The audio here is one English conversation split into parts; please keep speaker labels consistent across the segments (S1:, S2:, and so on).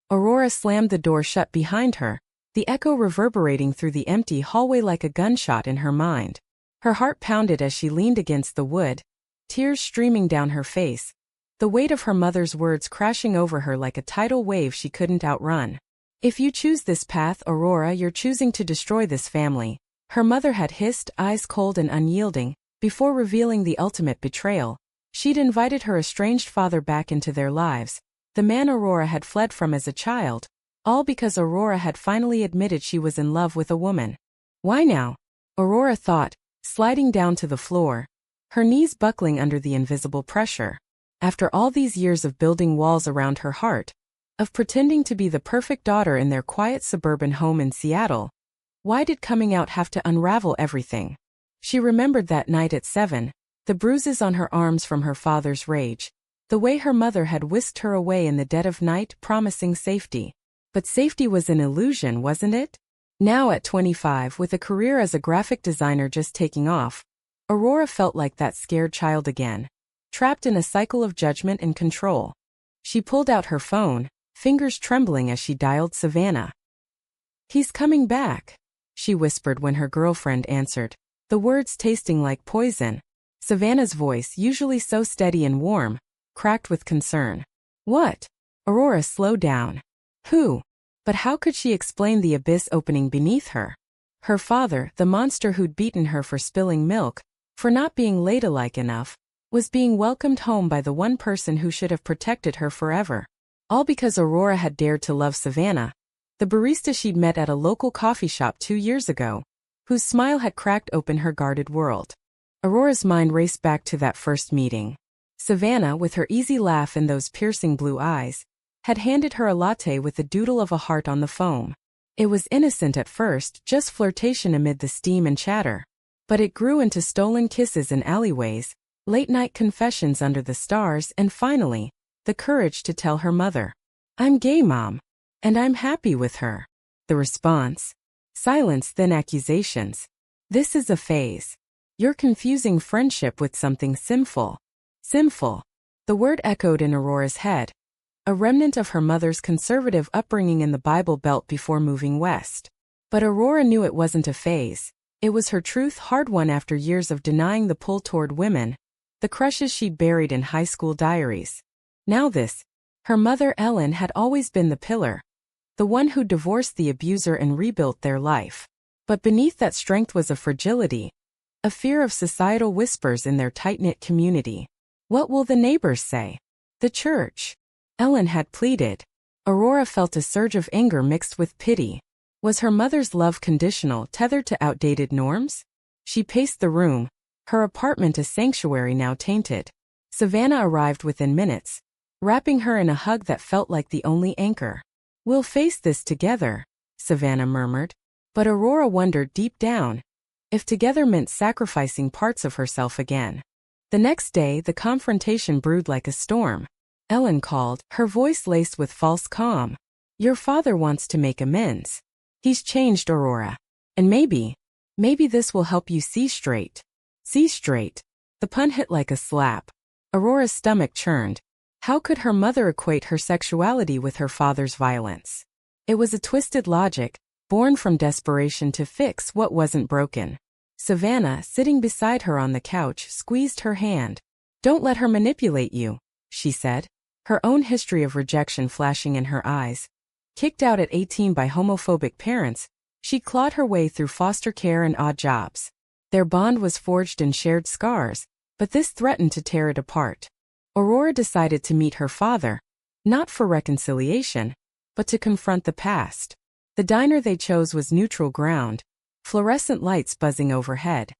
S1: Aurora slammed the door shut behind her, the echo reverberating through the empty hallway like a gunshot in her mind. Her heart pounded as she leaned against the wood, tears streaming down her face, the weight of her mother's words crashing over her like a tidal wave she couldn't outrun. "If you choose this path, Aurora, you're choosing to destroy this family," her mother had hissed, eyes cold and unyielding, before revealing the ultimate betrayal. She'd invited her estranged father back into their lives, the man Aurora had fled from as a child, all because Aurora had finally admitted she was in love with a woman. Why now? Aurora thought, sliding down to the floor, her knees buckling under the invisible pressure. After all these years of building walls around her heart, of pretending to be the perfect daughter in their quiet suburban home in Seattle, why did coming out have to unravel everything? She remembered that night at 7, the bruises on her arms from her father's rage, the way her mother had whisked her away in the dead of night promising safety. But safety was an illusion, wasn't it? Now at 25, with a career as a graphic designer just taking off, Aurora felt like that scared child again, trapped in a cycle of judgment and control. She pulled out her phone, fingers trembling as she dialed Savannah. "He's coming back," she whispered when her girlfriend answered, the words tasting like poison. Savannah's voice, usually so steady and warm, cracked with concern. "What?" Aurora slowed down. Who? But how could she explain the abyss opening beneath her? Her father, the monster who'd beaten her for spilling milk, for not being ladylike enough, was being welcomed home by the one person who should have protected her forever. All because Aurora had dared to love Savannah, the barista she'd met at a local coffee shop 2 years ago, whose smile had cracked open her guarded world. Aurora's mind raced back to that first meeting. Savannah, with her easy laugh and those piercing blue eyes, had handed her a latte with the doodle of a heart on the foam. It was innocent at first, just flirtation amid the steam and chatter. But it grew into stolen kisses in alleyways, late-night confessions under the stars, and finally, the courage to tell her mother, "I'm gay, Mom. And I'm happy with her." The response? Silence, then accusations. "This is a phase. You're confusing friendship with something sinful." Sinful. The word echoed in Aurora's head, a remnant of her mother's conservative upbringing in the Bible Belt before moving west. But Aurora knew it wasn't a phase. It was her truth, hard-won after years of denying the pull toward women, the crushes she'd buried in high school diaries. Now this, her mother Ellen, had always been the pillar, the one who divorced the abuser and rebuilt their life. But beneath that strength was a fragility, a fear of societal whispers in their tight-knit community. What will the neighbors say? The church? Ellen had pleaded. Aurora felt a surge of anger mixed with pity. Was her mother's love conditional, tethered to outdated norms? She paced the room, her apartment a sanctuary now tainted. Savannah arrived within minutes, wrapping her in a hug that felt like the only anchor. "We'll face this together," Savannah murmured. But Aurora wondered deep down if together meant sacrificing parts of herself again. The next day, the confrontation brewed like a storm. Ellen called, her voice laced with false calm. "Your father wants to make amends. He's changed, Aurora. And maybe this will help you see straight." See straight. The pun hit like a slap. Aurora's stomach churned. How could her mother equate her sexuality with her father's violence? It was a twisted logic, born from desperation to fix what wasn't broken. Savannah, sitting beside her on the couch, squeezed her hand. "Don't let her manipulate you," she said, her own history of rejection flashing in her eyes. Kicked out at 18 by homophobic parents, she clawed her way through foster care and odd jobs. Their bond was forged in shared scars, but this threatened to tear it apart. Aurora decided to meet her father, not for reconciliation, but to confront the past. The diner they chose was neutral ground, fluorescent lights buzzing overhead.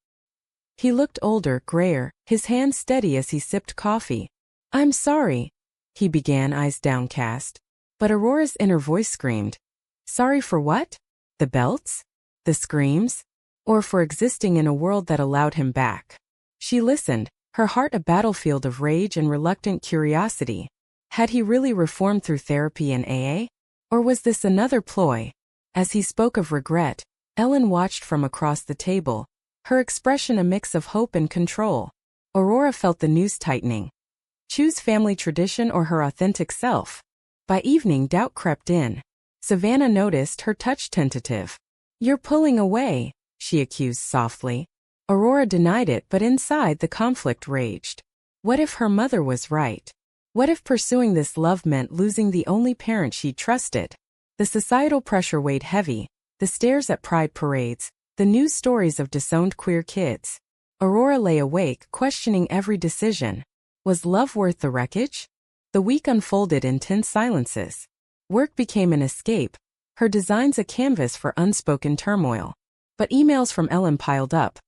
S1: He looked older, grayer, his hands steady as he sipped coffee. "I'm sorry," he began, eyes downcast. But Aurora's inner voice screamed. Sorry for what? The belts? The screams? Or for existing in a world that allowed him back? She listened, her heart a battlefield of rage and reluctant curiosity. Had he really reformed through therapy and AA? Or was this another ploy? As he spoke of regret, Ellen watched from across the table, her expression a mix of hope and control. Aurora felt the noose tightening. Choose family tradition or her authentic self? By evening, doubt crept in. Savannah noticed her touch tentative. "You're pulling away," she accused softly. Aurora denied it, but inside the conflict raged. What if her mother was right? What if pursuing this love meant losing the only parent she trusted? The societal pressure weighed heavy, the stares at pride parades, the news stories of disowned queer kids. Aurora lay awake, questioning every decision. Was love worth the wreckage? The week unfolded in tense silences. Work became an escape, her designs a canvas for unspoken turmoil. But emails from Ellen piled up.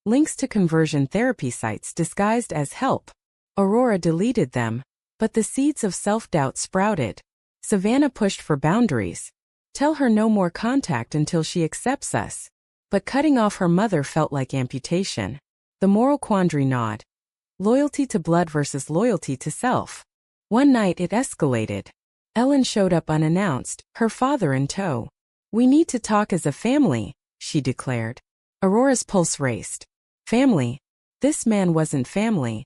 S1: Links to conversion therapy sites disguised as help. Aurora deleted them, but the seeds of self-doubt sprouted. Savannah pushed for boundaries. Tell her no more contact until she accepts us. But cutting off her mother felt like amputation. The moral quandary gnawed. Loyalty to blood versus loyalty to self. One night it escalated. Ellen showed up unannounced, her father in tow. "We need to talk as a family," she declared. Aurora's pulse raced. Family? This man wasn't family.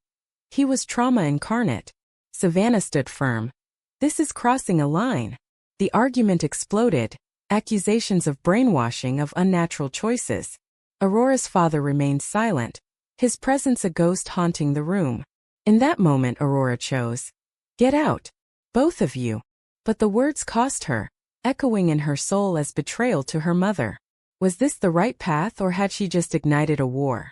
S1: He was trauma incarnate. Savannah stood firm. "This is crossing a line." The argument exploded. Accusations of brainwashing, of unnatural choices. Aurora's father remained silent, his presence a ghost haunting the room. In that moment Aurora chose. "Get out. Both of you." But the words cost her, echoing in her soul as betrayal to her mother. Was this the right path, or had she just ignited a war?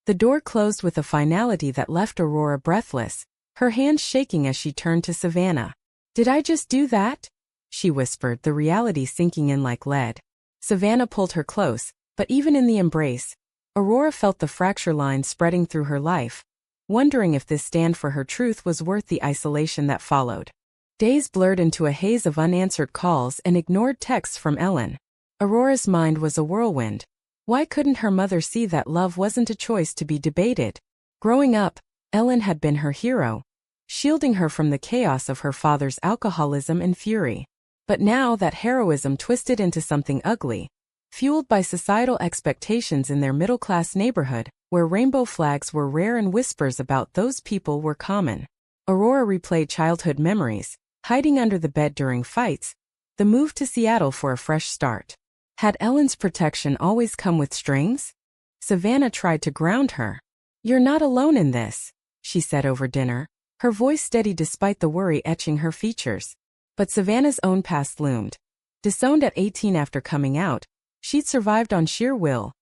S1: The door closed with a finality that left Aurora breathless, her hands shaking as she turned to Savannah. "Did I just do that?" she whispered, the reality sinking in like lead. Savannah pulled her close, but even in the embrace, Aurora felt the fracture lines spreading through her life, wondering if this stand for her truth was worth the isolation that followed. Days blurred into a haze of unanswered calls and ignored texts from Ellen. Aurora's mind was a whirlwind. Why couldn't her mother see that love wasn't a choice to be debated? Growing up, Ellen had been her hero, shielding her from the chaos of her father's alcoholism and fury. But now that heroism twisted into something ugly, fueled by societal expectations in their middle-class neighborhood, where rainbow flags were rare and whispers about those people were common. Aurora replayed childhood memories, hiding under the bed during fights, the move to Seattle for a fresh start. Had Ellen's protection always come with strings? Savannah tried to ground her. "You're not alone in this," she said over dinner, her voice steady despite the worry etching her features. But Savannah's own past loomed. Disowned at 18 after coming out, she'd survived on sheer will,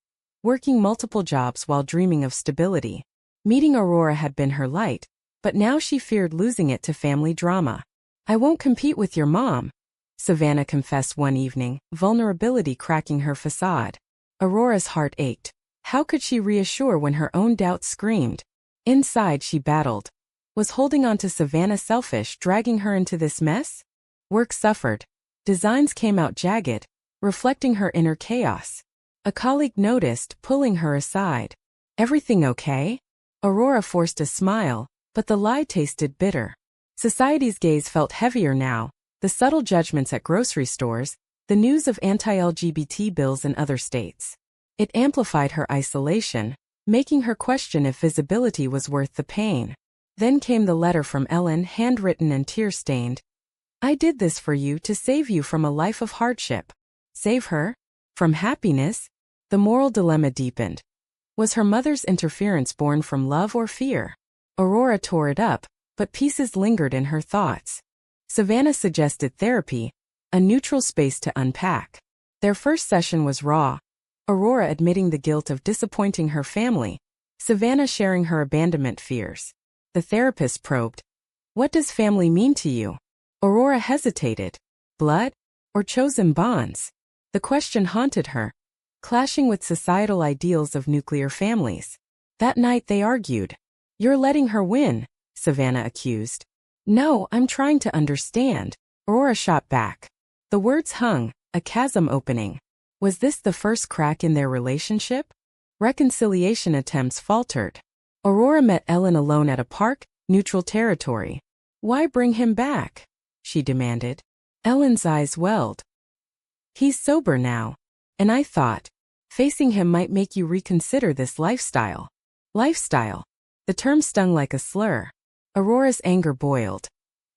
S1: working multiple jobs while dreaming of stability. Meeting Aurora had been her light, but now she feared losing it to family drama. "I won't compete with your mom," Savannah confessed one evening, vulnerability cracking her facade. Aurora's heart ached. How could she reassure when her own doubts screamed? Inside she battled. Was holding on to Savannah selfish, dragging her into this mess? Work suffered. Designs came out jagged, reflecting her inner chaos. A colleague noticed, pulling her aside. "Everything okay?" Aurora forced a smile, but the lie tasted bitter. Society's gaze felt heavier now, the subtle judgments at grocery stores, the news of anti-LGBT bills in other states. It amplified her isolation, making her question if visibility was worth the pain. Then came the letter from Ellen, handwritten and tear-stained. "I did this for you to save you from a life of hardship." Save her? From happiness? The moral dilemma deepened. Was her mother's interference born from love or fear? Aurora tore it up, but pieces lingered in her thoughts. Savannah suggested therapy, a neutral space to unpack. Their first session was raw. Aurora admitting the guilt of disappointing her family, Savannah sharing her abandonment fears. The therapist probed. "What does family mean to you?" Aurora hesitated. Blood? Or chosen bonds? The question haunted her, clashing with societal ideals of nuclear families. That night they argued. "You're letting her win," Savannah accused. "No, I'm trying to understand," Aurora shot back. The words hung, a chasm opening. Was this the first crack in their relationship? Reconciliation attempts faltered. Aurora met Ellen alone at a park, neutral territory. "Why bring him back?" she demanded. Ellen's eyes welled. "He's sober now. And I thought, facing him might make you reconsider this lifestyle." Lifestyle. The term stung like a slur. Aurora's anger boiled.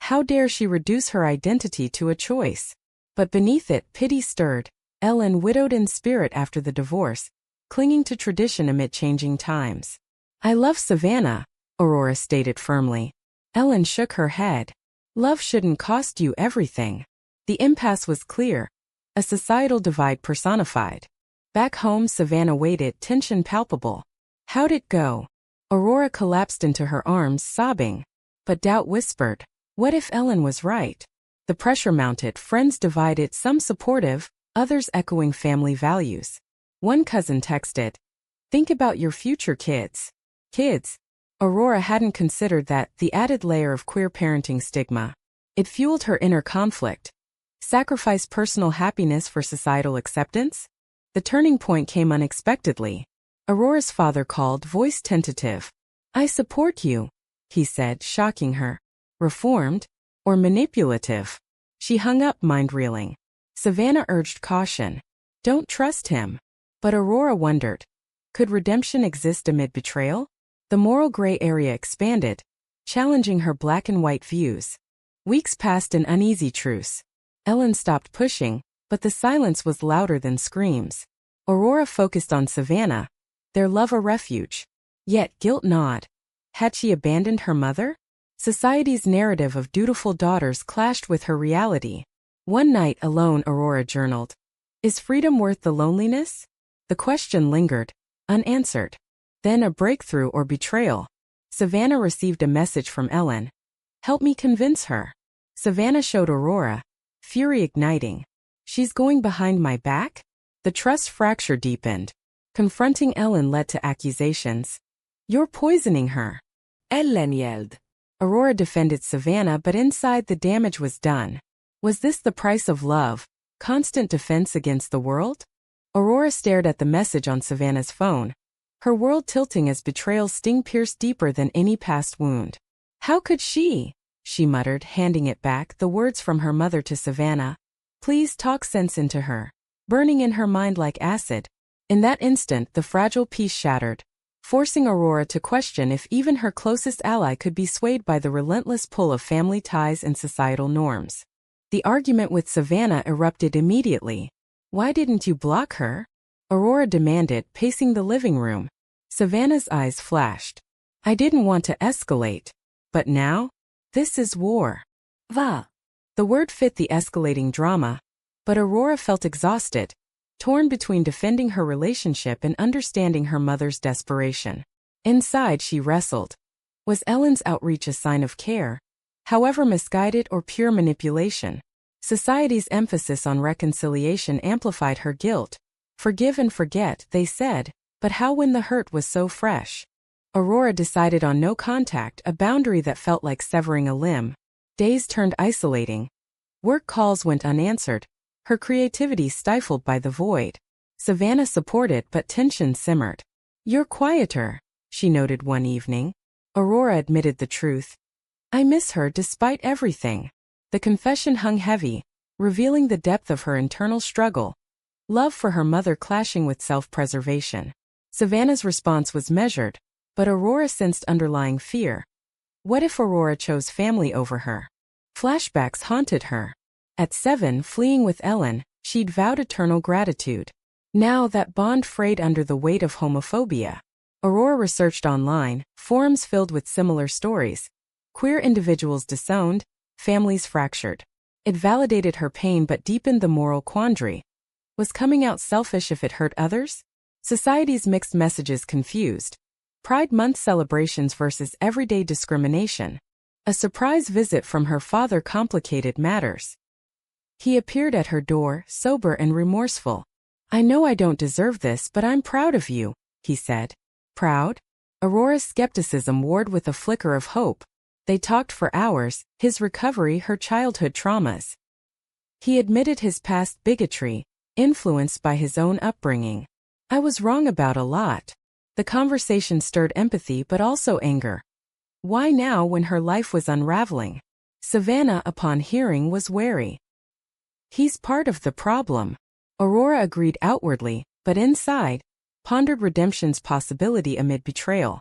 S1: How dare she reduce her identity to a choice? But beneath it, pity stirred. Ellen, widowed in spirit after the divorce, clinging to tradition amid changing times. I love Savannah, Aurora stated firmly. Ellen shook her head. Love shouldn't cost you everything. The impasse was clear, a societal divide personified. Back home, Savannah waited, tension palpable. How'd it go? Aurora collapsed into her arms, sobbing. But doubt whispered, what if Ellen was right? The pressure mounted, friends divided, some supportive, others echoing family values. One cousin texted, think about your future kids. Kids? Aurora hadn't considered that, the added layer of queer parenting stigma. It fueled her inner conflict. Sacrifice personal happiness for societal acceptance? The turning point came unexpectedly. Aurora's father called, voice tentative. I support you, he said, shocking her. Reformed? Or manipulative? She hung up, mind reeling. Savannah urged caution. Don't trust him. But Aurora wondered, could redemption exist amid betrayal? The moral gray area expanded, challenging her black and white views. Weeks passed in uneasy truce. Ellen stopped pushing, but the silence was louder than screams. Aurora focused on Savannah, their love a refuge. Yet guilt gnawed. Had she abandoned her mother? Society's narrative of dutiful daughters clashed with her reality. One night alone, Aurora journaled. Is freedom worth the loneliness? The question lingered, unanswered. Then a breakthrough or betrayal. Savannah received a message from Ellen. Help me convince her. Savannah showed Aurora, fury igniting. She's going behind my back? The trust fracture deepened. Confronting Ellen led to accusations. You're poisoning her. Ellen yelled. Aurora defended Savannah, but inside the damage was done. Was this the price of love? Constant defense against the world? Aurora stared at the message on Savannah's phone, her world tilting as betrayal's sting pierced deeper than any past wound. How could she? She muttered, handing it back, the words from her mother to Savannah. Please talk sense into her. Burning in her mind like acid. In that instant, the fragile peace shattered, forcing Aurora to question if even her closest ally could be swayed by the relentless pull of family ties and societal norms. The argument with Savannah erupted immediately. Why didn't you block her? Aurora demanded, pacing the living room. Savannah's eyes flashed. I didn't want to escalate. But now? This is war. Va. The word fit the escalating drama. But Aurora felt exhausted, torn between defending her relationship and understanding her mother's desperation. Inside, she wrestled. Was Ellen's outreach a sign of care, however misguided, or pure manipulation? Society's emphasis on reconciliation amplified her guilt. Forgive and forget, they said, but how when the hurt was so fresh? Aurora decided on no contact, a boundary that felt like severing a limb. Days turned isolating. Work calls went unanswered, her creativity stifled by the void. Savannah supported, but tension simmered. You're quieter, she noted one evening. Aurora admitted the truth. I miss her despite everything. The confession hung heavy, revealing the depth of her internal struggle. Love for her mother clashing with self-preservation. Savannah's response was measured, but Aurora sensed underlying fear. What if Aurora chose family over her? Flashbacks haunted her. At 7, fleeing with Ellen, she'd vowed eternal gratitude. Now that bond frayed under the weight of homophobia. Aurora researched online, forums filled with similar stories. Queer individuals disowned, families fractured. It validated her pain but deepened the moral quandary. Was coming out selfish if it hurt others? Society's mixed messages confused. Pride Month celebrations versus everyday discrimination. A surprise visit from her father complicated matters. He appeared at her door, sober and remorseful. I know I don't deserve this, but I'm proud of you, he said. Proud? Aurora's skepticism warred with a flicker of hope. They talked for hours, his recovery, her childhood traumas. He admitted his past bigotry, influenced by his own upbringing. I was wrong about a lot. The conversation stirred empathy but also anger. Why now when her life was unraveling? Savannah, upon hearing, was wary. He's part of the problem. Aurora agreed outwardly, but inside, pondered redemption's possibility amid betrayal.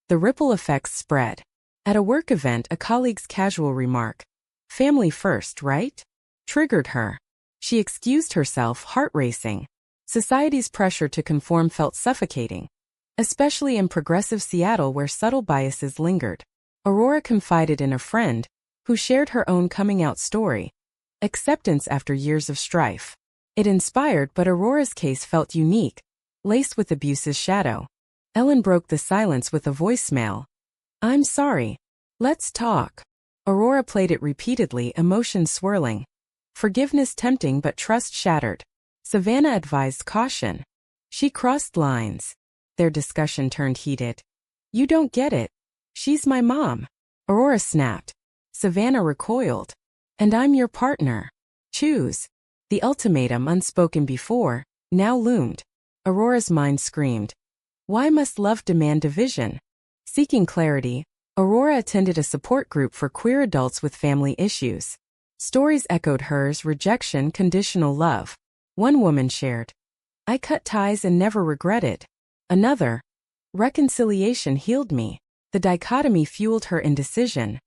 S1: The ripple effects spread. At a work event, a colleague's casual remark, Family first, right? Triggered her. She excused herself, heart racing. Society's pressure to conform felt suffocating, especially in progressive Seattle where subtle biases lingered. Aurora confided in a friend, who shared her own coming-out story. Acceptance after years of strife. It inspired, but Aurora's case felt unique, laced with abuse's shadow. Ellen broke the silence with a voicemail. "I'm sorry. Let's talk." Aurora played it repeatedly, emotions swirling. Forgiveness tempting but trust shattered. Savannah advised caution. She crossed lines. Their discussion turned heated. "You don't get it. She's my mom." Aurora snapped. Savannah recoiled. "And I'm your partner. Choose." The ultimatum, unspoken before, now loomed. Aurora's mind screamed. Why must love demand division? Seeking clarity, Aurora attended a support group for queer adults with family issues. Stories echoed hers: rejection, conditional love. One woman shared, "I cut ties and never regretted." Another, "Reconciliation healed me." The dichotomy fueled her indecision.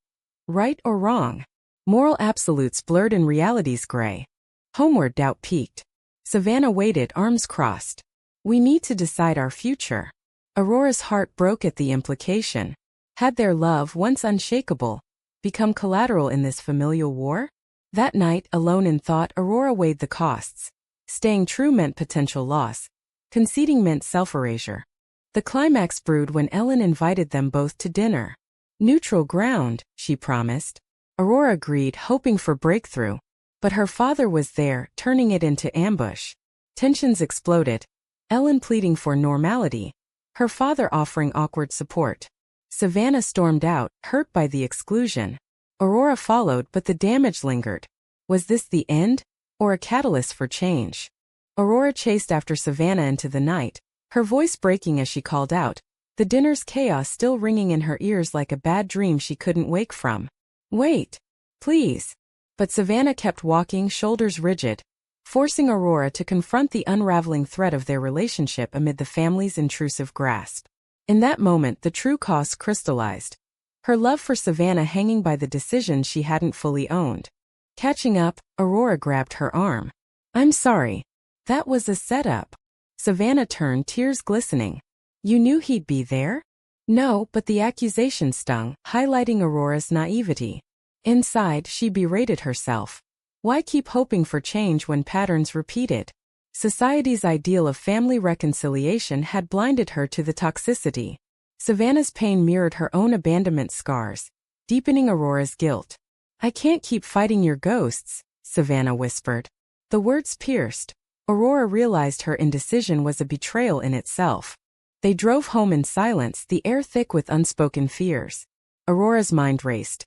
S1: Right or wrong? Moral absolutes blurred in reality's gray. Homeward, doubt peaked. Savannah waited, arms crossed. "We need to decide our future." Aurora's heart broke at the implication. Had their love, once unshakable, become collateral in this familial war? That night, alone in thought, Aurora weighed the costs. Staying true meant potential loss. Conceding meant self-erasure. The climax brewed when Ellen invited them both to dinner. "Neutral ground," she promised. Aurora agreed, hoping for breakthrough. But her father was there, turning it into ambush. Tensions exploded. Ellen pleading for normality. Her father offering awkward support. Savannah stormed out, hurt by the exclusion. Aurora followed, but the damage lingered. Was this the end? Or a catalyst for change? Aurora chased after Savannah into the night, her voice breaking as she called out, the dinner's chaos still ringing in her ears like a bad dream she couldn't wake from. "Wait. Please." But Savannah kept walking, shoulders rigid, forcing Aurora to confront the unraveling thread of their relationship amid the family's intrusive grasp. In that moment, the true cost crystallized. Her love for Savannah hanging by the decisions she hadn't fully owned. Catching up, Aurora grabbed her arm. "I'm sorry. That was a setup." Savannah turned, tears glistening. "You knew he'd be there?" "No, but the accusation stung, highlighting Aurora's naivety. Inside, she berated herself. Why keep hoping for change when patterns repeated? Society's ideal of family reconciliation had blinded her to the toxicity. Savannah's pain mirrored her own abandonment scars, deepening Aurora's guilt. "I can't keep fighting your ghosts," Savannah whispered. The words pierced. Aurora realized her indecision was a betrayal in itself. They drove home in silence, the air thick with unspoken fears. Aurora's mind raced.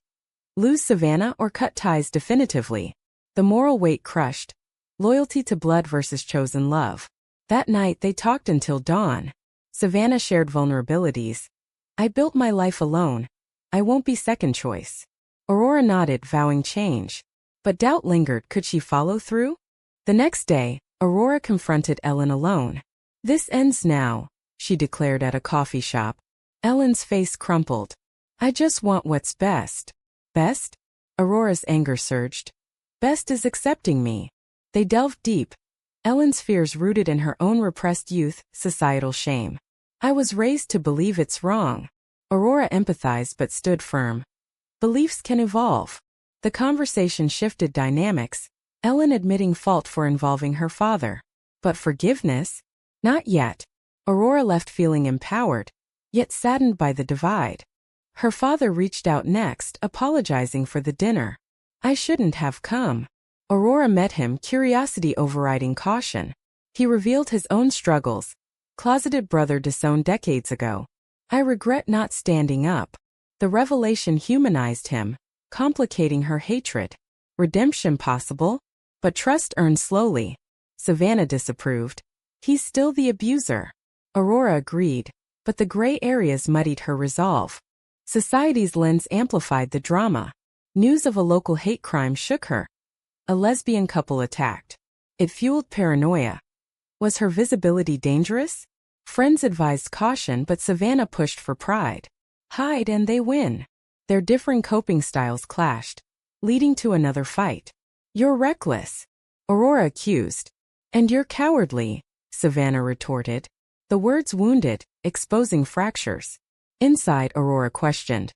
S1: Lose Savannah or cut ties definitively? The moral weight crushed. Loyalty to blood versus chosen love. That night they talked until dawn. Savannah shared vulnerabilities. "I built my life alone. I won't be second choice." Aurora nodded, vowing change. But doubt lingered. Could she follow through? The next day, Aurora confronted Ellen alone. "This ends now," she declared at a coffee shop. Ellen's face crumpled. "I just want what's best." "Best?" Aurora's anger surged. "Best is accepting me." They delved deep. Ellen's fears rooted in her own repressed youth, societal shame. "I was raised to believe it's wrong." Aurora empathized but stood firm. Beliefs can evolve. The conversation shifted dynamics, Ellen admitting fault for involving her father. But forgiveness? Not yet. Aurora left feeling empowered, yet saddened by the divide. Her father reached out next, apologizing for the dinner. "I shouldn't have come." Aurora met him, curiosity overriding caution. He revealed his own struggles. Closeted brother disowned decades ago. "I regret not standing up." The revelation humanized him, complicating her hatred. Redemption possible? But trust earned slowly. Savannah disapproved. "He's still the abuser." Aurora agreed, but the gray areas muddied her resolve. Society's lens amplified the drama. News of a local hate crime shook her. A lesbian couple attacked. It fueled paranoia. Was her visibility dangerous? Friends advised caution, but Savannah pushed for pride. Hide and they win. Their differing coping styles clashed. leading to another fight. You're reckless, Aurora accused. And you're cowardly, Savannah retorted. The words wounded, exposing fractures. Inside, Aurora questioned.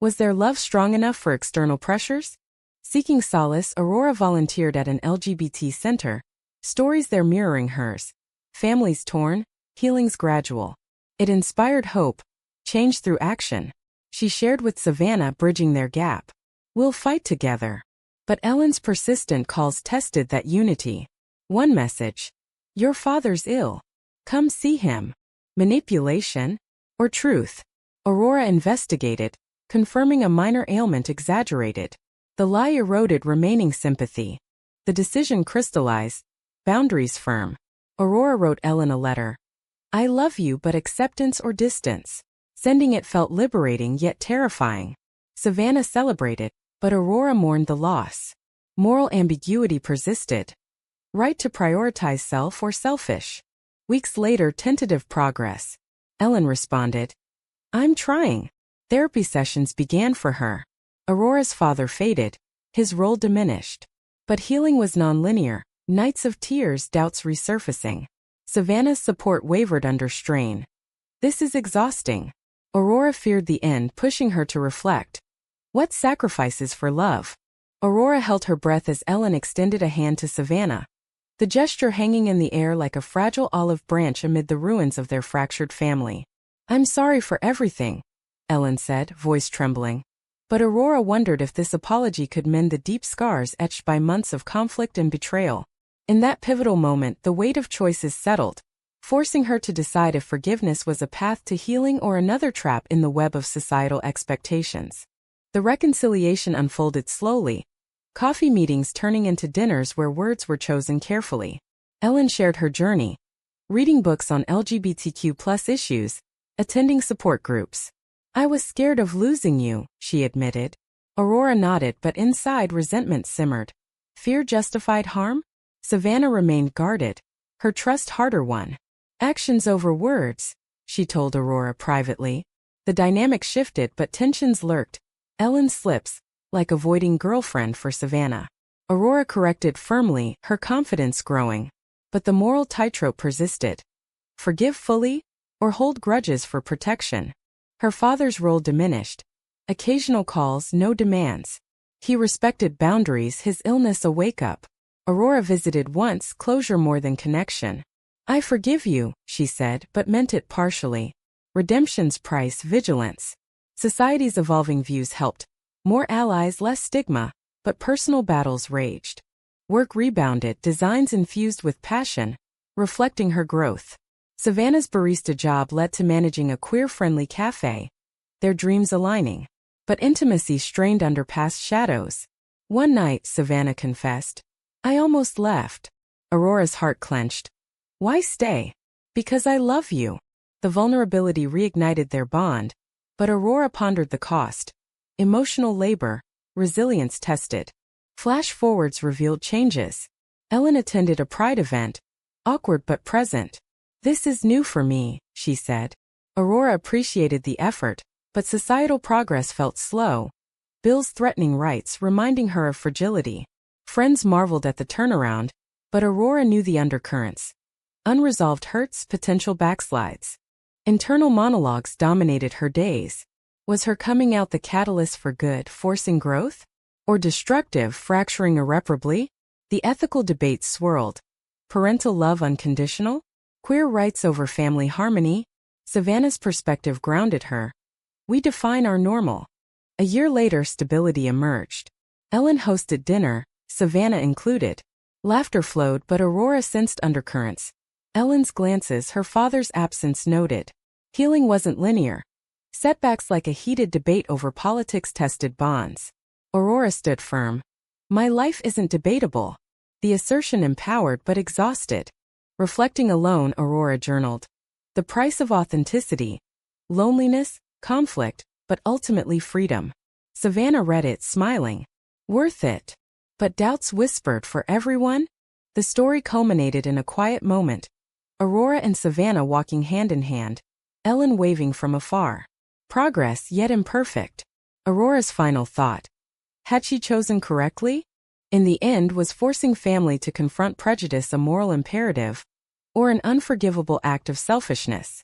S1: Was their love strong enough for external pressures? Seeking solace, Aurora volunteered at an LGBT center. Stories there mirroring hers. Families torn, healings gradual. It inspired hope, change through action. She shared with Savannah, bridging their gap. We'll fight together. But Ellen's persistent calls tested that unity. One message. Your father's ill. Come see him. Manipulation? Or truth? Aurora investigated, confirming a minor ailment exaggerated. The lie eroded remaining sympathy. The decision crystallized, boundaries firm. Aurora wrote Ellen a letter. I love you, but acceptance or distance. Sending it felt liberating yet terrifying. Savannah celebrated, but Aurora mourned the loss. Moral ambiguity persisted. Right to prioritize self or selfish? Weeks later, tentative progress. Ellen responded. I'm trying. Therapy sessions began for her. Aurora's father faded. His role diminished. But healing was nonlinear. Nights of tears, doubts resurfacing. Savannah's support wavered under strain. This is exhausting. Aurora feared the end, pushing her to reflect. What sacrifices for love? Aurora held her breath as Ellen extended a hand to Savannah. The gesture hanging in the air like a fragile olive branch amid the ruins of their fractured family. I'm sorry for everything, Ellen said, voice trembling. But Aurora wondered if this apology could mend the deep scars etched by months of conflict and betrayal. In that pivotal moment, the weight of choices settled, forcing her to decide if forgiveness was a path to healing or another trap in the web of societal expectations. The reconciliation unfolded slowly, coffee meetings turning into dinners where words were chosen carefully. Ellen shared her journey, reading books on LGBTQ+ issues, attending support groups. I was scared of losing you, she admitted. Aurora nodded, but inside resentment simmered. Fear justified harm? Savannah remained guarded, her trust harder won. Actions over words, she told Aurora privately. The dynamic shifted, but tensions lurked. Ellen slips, like avoiding girlfriend for Savannah. Aurora corrected firmly, her confidence growing. But the moral tightrope persisted. Forgive fully, or hold grudges for protection? Her father's role diminished. Occasional calls, no demands. He respected boundaries, his illness a wake-up. Aurora visited once, closure more than connection. I forgive you, she said, but meant it partially. Redemption's price, vigilance. Society's evolving views helped. More allies, less stigma, but personal battles raged. Work rebounded, designs infused with passion, reflecting her growth. Savannah's barista job led to managing a queer-friendly cafe, their dreams aligning. But intimacy strained under past shadows. One night, Savannah confessed, I almost left. Aurora's heart clenched. Why stay? Because I love you. The vulnerability reignited their bond, but Aurora pondered the cost. Emotional labor, resilience tested. Flash forwards revealed changes. Ellen attended a pride event, awkward but present. This is new for me, she said. Aurora appreciated the effort, but societal progress felt slow. Bills threatening rights, reminding her of fragility. Friends marveled at the turnaround, but Aurora knew the undercurrents. Unresolved hurts, potential backslides. Internal monologues dominated her days. Was her coming out the catalyst for good, forcing growth? Or destructive, fracturing irreparably? The ethical debate swirled. Parental love unconditional? Queer rights over family harmony? Savannah's perspective grounded her. We define our normal. A year later, stability emerged. Ellen hosted dinner, Savannah included. Laughter flowed, but Aurora sensed undercurrents. Ellen's glances, her father's absence noted. Healing wasn't linear. Setbacks like a heated debate over politics tested bonds. Aurora stood firm. My life isn't debatable. The assertion empowered but exhausted. Reflecting alone, Aurora journaled. The price of authenticity. Loneliness, conflict, but ultimately freedom. Savannah read it, smiling. Worth it. But doubts whispered, for everyone? The story culminated in a quiet moment. Aurora and Savannah walking hand in hand. Ellen waving from afar. Progress, yet imperfect. Aurora's final thought. Had she chosen correctly? In the end, was forcing family to confront prejudice a moral imperative or an unforgivable act of selfishness?